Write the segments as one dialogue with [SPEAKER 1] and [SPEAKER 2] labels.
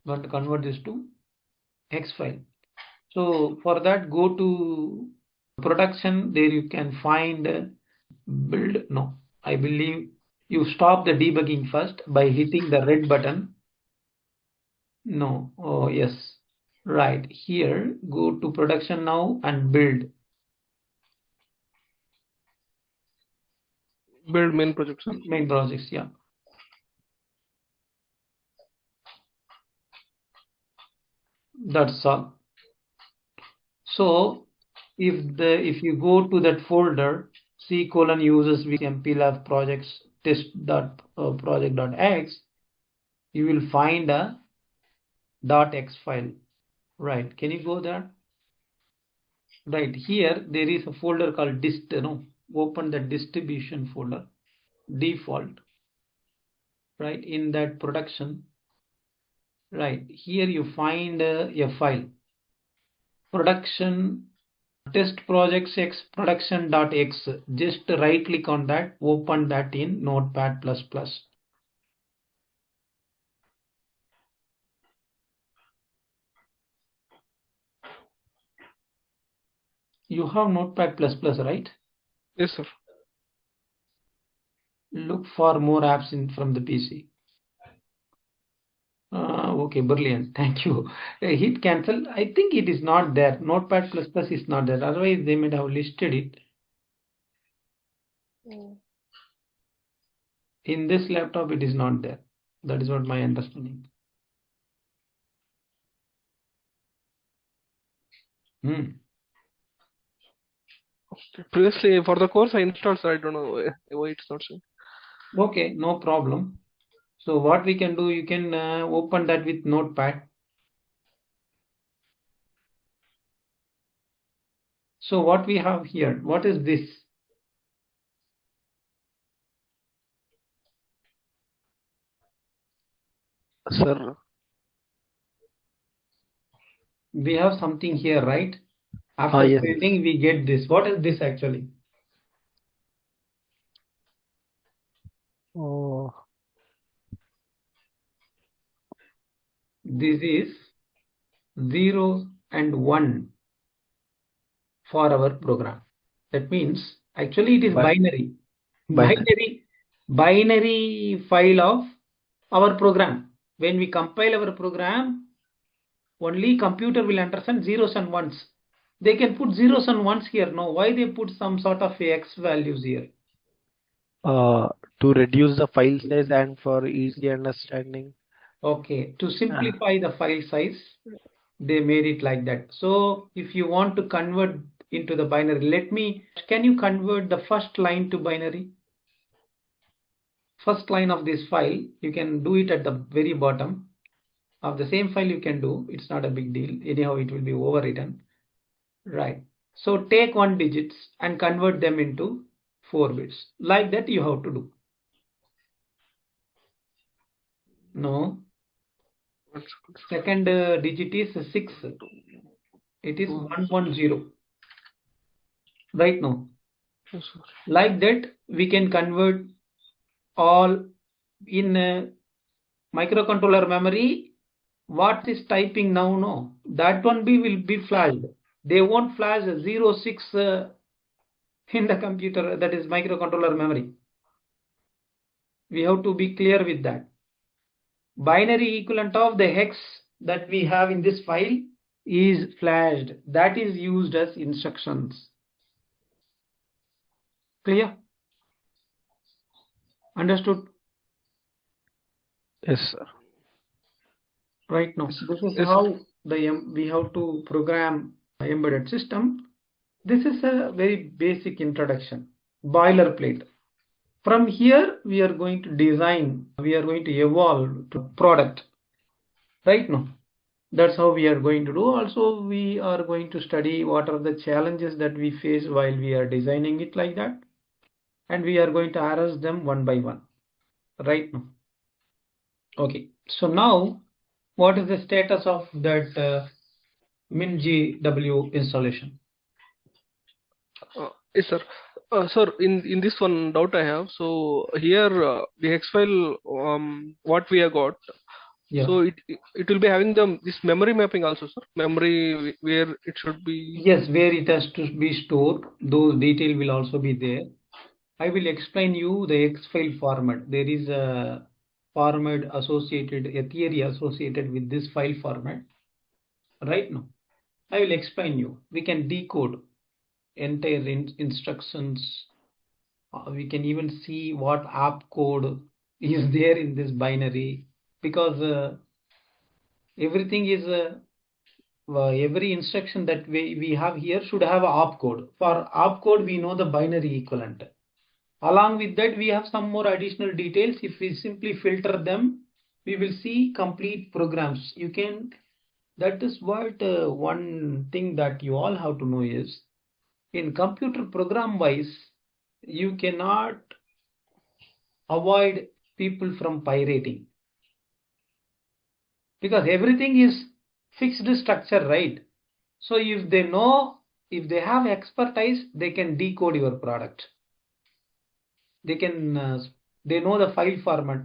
[SPEAKER 1] Want to convert this to hex file. So for that, go to production. There you can find build. No, I believe you stop the debugging first by hitting the red button. No, oh yes, right here. Go to production now and build.
[SPEAKER 2] Build main project, sir.
[SPEAKER 1] Main projects, yeah. That's all. So if you go to that folder, C:\users mplab projects test.project.x, you will find a .x file. Right? Can you go there? Right here there is a folder called dist. No, open the distribution folder. Default. Right, in that production. Right here you find a file. Production test projects x production.x. Just right click on that, open that in Notepad++. You have Notepad++, right?
[SPEAKER 2] Yes, sir.
[SPEAKER 1] Look for more apps from the PC. Okay, brilliant. Thank you. Hit cancel. I think it is not there. Notepad++ is not there. Otherwise, they might have listed it. In this laptop, it is not there. That is what my understanding.
[SPEAKER 2] Previously, for the course I installed, sir. I don't know why it's not showing.
[SPEAKER 1] Okay, no problem. So what we can do, you can open that with Notepad. So what we have here, what is this?
[SPEAKER 2] Sir.
[SPEAKER 1] We have something here, right? After
[SPEAKER 3] Yes.
[SPEAKER 1] building, we get this. What is this actually?
[SPEAKER 3] Oh,
[SPEAKER 1] This is 0 and 1 for our program. That means actually it is binary. Binary file of our program. When we compile our program, only computer will understand zeros and ones. They can put zeros and ones here. No, why they put some sort of x values here?
[SPEAKER 3] to reduce the file size and for easy understanding.
[SPEAKER 1] Okay, to simplify the file size, they made it like that. So if you want to convert into the binary, can you convert the first line to binary? First line of this file, you can do it at the very bottom of the same file. You can do, it's not a big deal. Anyhow, it will be overwritten. Right. So take 1 digits and convert them into 4 bits. Like that you have to do. No. Second digit is 6. It is 110. Right now.
[SPEAKER 2] Yes, sir.
[SPEAKER 1] Like that we can convert all in microcontroller memory. What is typing now? No. That one will be flashed. They won't flash 06 in the computer, that is microcontroller memory. We have to be clear with that. Binary equivalent of the hex that we have in this file is flashed. That is used as instructions. Clear? Understood?
[SPEAKER 3] Yes, sir.
[SPEAKER 1] Right now,
[SPEAKER 2] Yes,
[SPEAKER 1] this is
[SPEAKER 2] yes,
[SPEAKER 1] how we have to program embedded system. This is a very basic introduction, boilerplate. From here, we are going to design, we are going to evolve to product. Right now, that's how we are going to do. Also, we are going to study what are the challenges that we face while we are designing it like that. And we are going to address them one by one. Right now. Okay. So now, what is the status of that MinGW installation?
[SPEAKER 2] yes, sir. Sir, in this one doubt I have. So here the hex file what we have got,
[SPEAKER 1] Yeah.
[SPEAKER 2] So it will be having this memory mapping also, sir. Memory where it should be.
[SPEAKER 1] Yes, where it has to be stored, those detail will also be there. I will explain you the Hex file format. There is a format associated, a theory associated with this file format. Right now, I will explain you. We can decode entire instructions. We can even see what app code is there in this binary, because everything is every instruction that we have here should have a opcode. For opcode, we know the binary equivalent. Along with that, we have some more additional details. If we simply filter them, we will see complete programs. You can, that is what one thing that you all have to know is, in computer program wise, you cannot avoid people from pirating, because everything is fixed structure, right? So if they know, if they have expertise, they can decode your product. They can, they know the file format.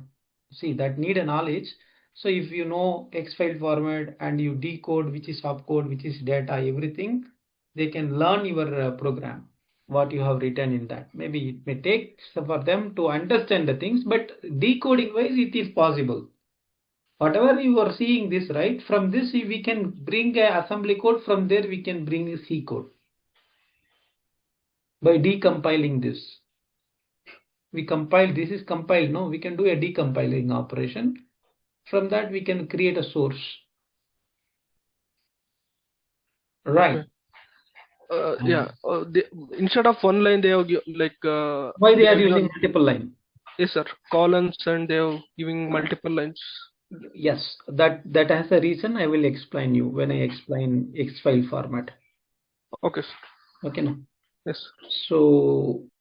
[SPEAKER 1] See, that need a knowledge. So if you know X file format and you decode which is opcode, which is data, everything, they can learn your program, what you have written in that. Maybe it may take for them to understand the things, but decoding wise, it is possible. Whatever you are seeing this, right? From this, we can bring a assembly code. From there, we can bring a C code by decompiling this. We compile, this is compiled, no? We can do a decompiling operation. From that, we can create a source. Right.
[SPEAKER 2] Okay. Yeah. Instead of one line, they have like
[SPEAKER 1] Why they
[SPEAKER 2] they
[SPEAKER 1] are
[SPEAKER 2] have
[SPEAKER 1] using
[SPEAKER 2] given.
[SPEAKER 1] multiple line?
[SPEAKER 2] Yes, sir. Columns, and they have giving multiple lines.
[SPEAKER 1] Yes, that has a reason. I will explain you when I explain X file format.
[SPEAKER 2] Okay, sir.
[SPEAKER 1] Okay, now.
[SPEAKER 2] Yes.
[SPEAKER 1] So